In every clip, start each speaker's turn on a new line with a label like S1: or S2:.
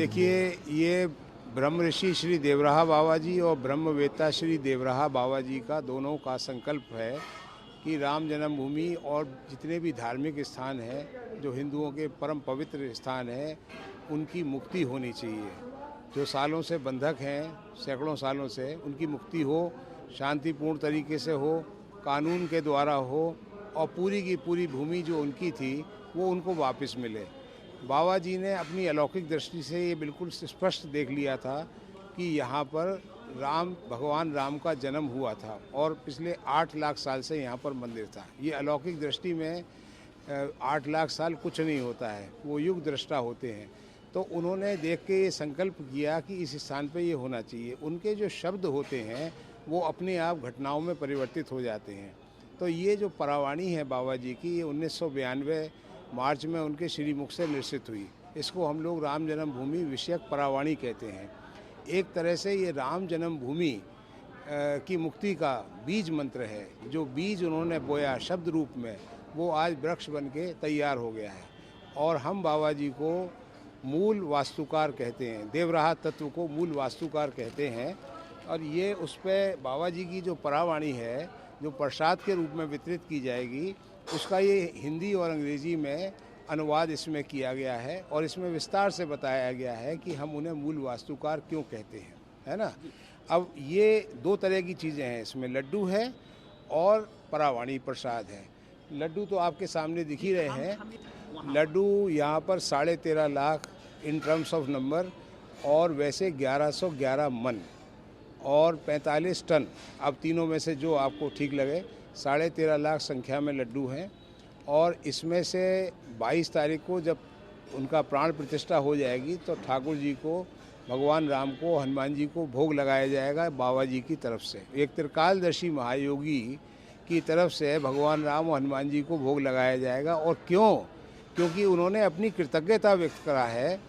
S1: देखिए, ये ब्रह्म ऋषि श्री देवराहा बाबा जी और ब्रह्मवेत्ता श्री देवराहा बाबा जी का दोनों का संकल्प है कि राम जन्मभूमि और जितने भी धार्मिक स्थान हैं, जो हिंदुओं के परम पवित्र स्थान हैं, उनकी मुक्ति होनी चाहिए। जो सालों से बंधक हैं, सैकड़ों सालों से, उनकी मुक्ति हो, शांतिपूर्ण तरीके से हो, कानून के द्वारा हो, और पूरी की पूरी भूमि जो उनकी थी वो उनको वापस मिले। बाबा जी ने अपनी अलौकिक दृष्टि से ये बिल्कुल स्पष्ट देख लिया था कि यहाँ पर भगवान राम का जन्म हुआ था और पिछले 8 लाख साल से यहाँ पर मंदिर था। ये अलौकिक दृष्टि में 8 लाख साल कुछ नहीं होता है, वो युग दृष्टा होते हैं। तो उन्होंने देख के ये संकल्प किया कि इस स्थान पे ये होना चाहिए। उनके जो शब्द होते हैं वो अपने आप घटनाओं में परिवर्तित हो जाते हैं। तो ये जो परावाणी है बाबा जी की, ये 1992 मार्च में उनके श्रीमुख से निश्चित हुई। इसको हम लोग राम जन्मभूमि विषयक परावाणी कहते हैं। एक तरह से ये राम जन्मभूमि की मुक्ति का बीज मंत्र है। जो बीज उन्होंने बोया शब्द रूप में, वो आज वृक्ष बन के तैयार हो गया है। और हम बाबा जी को मूल वास्तुकार कहते हैं, देवराहा तत्व को मूल वास्तुकार कहते हैं। और ये उस पर बाबा जी की जो परावाणी है, जो प्रसाद के रूप में वितरित की जाएगी, उसका ये हिंदी और अंग्रेजी में अनुवाद इसमें किया गया है और इसमें विस्तार से बताया गया है कि हम उन्हें मूल वास्तुकार क्यों कहते हैं, है ना। अब ये 2 तरह की चीज़ें हैं, इसमें लड्डू है और परावाणी प्रसाद है। लड्डू तो आपके सामने दिख ही रहे हैं। लड्डू यहाँ पर 13.5 lakh in terms of number, और वैसे 1111 मन और 45 टन। अब तीनों में से जो आपको ठीक लगे। 13.5 लाख संख्या में लड्डू हैं और इसमें से 22 तारीख को जब उनका प्राण प्रतिष्ठा हो जाएगी तो ठाकुर जी को, भगवान राम को, हनुमान जी को भोग लगाया जाएगा बाबा जी की तरफ से। एक त्रिकालदर्शी महायोगी की तरफ से भगवान राम और हनुमान जी को भोग लगाया जाएगा। और क्योंकि उन्होंने अपनी कृतज्ञता व्यक्त करा है।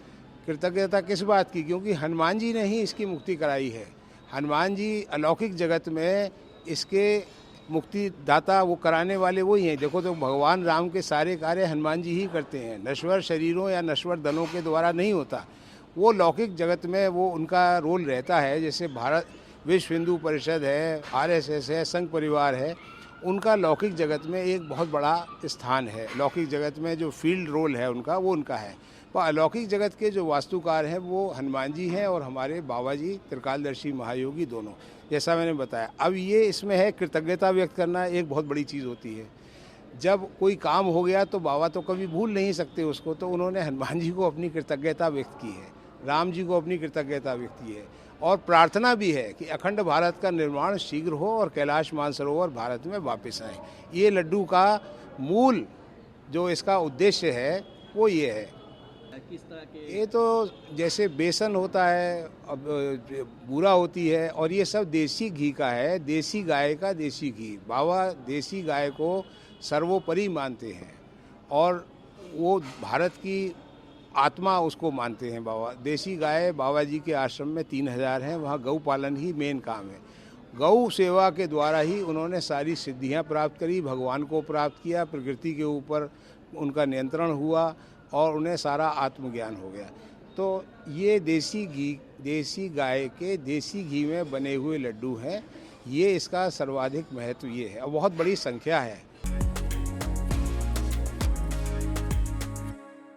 S1: कृतज्ञता किस बात की? क्योंकि हनुमान जी ने ही इसकी मुक्ति कराई है। हनुमान जी अलौकिक जगत में इसके मुक्ति दाता, वो कराने वाले वही हैं। देखो तो भगवान राम के सारे कार्य हनुमान जी ही करते हैं। नश्वर शरीरों या नश्वर धनों के द्वारा नहीं होता। वो लौकिक जगत में वो उनका रोल रहता है। जैसे भारत विश्व हिंदू परिषद है, RSS है, संघ परिवार है, उनका लौकिक जगत में एक बहुत बड़ा स्थान है। लौकिक जगत में जो फील्ड रोल है उनका, वो उनका है। पर अलौकिक जगत के जो वास्तुकार हैं वो हनुमान जी हैं और हमारे बाबा जी त्रिकालदर्शी महायोगी दोनों, जैसा मैंने बताया। अब ये इसमें है कृतज्ञता व्यक्त करना, एक बहुत बड़ी चीज़ होती है। जब कोई काम हो गया तो बाबा तो कभी भूल नहीं सकते उसको, तो उन्होंने हनुमान जी को अपनी कृतज्ञता व्यक्त की है, राम जी को अपनी कृतज्ञता व्यक्त की है। और प्रार्थना भी है कि अखंड भारत का निर्माण शीघ्र हो और कैलाश मानसरोवर भारत में वापस आए। ये लड्डू का मूल जो इसका उद्देश्य है वो ये है।
S2: किस तरह के?
S1: ये तो जैसे बेसन होता है, अब बूरा होती है, और ये सब देसी घी का है, देसी गाय का देसी घी। बाबा देसी गाय को सर्वोपरि मानते हैं और वो भारत की आत्मा उसको मानते हैं बाबा। देसी गाय बाबा जी के आश्रम में 3000 हैं। वहाँ गौ पालन ही मेन काम है। गौ सेवा के द्वारा ही उन्होंने सारी सिद्धियाँ प्राप्त करी, भगवान को प्राप्त किया, प्रकृति के ऊपर उनका नियंत्रण हुआ और उन्हें सारा आत्मज्ञान हो गया। तो ये देसी घी, देसी गाय के देसी घी में बने हुए लड्डू हैं। ये इसका सर्वाधिक महत्व ये है और बहुत बड़ी संख्या है।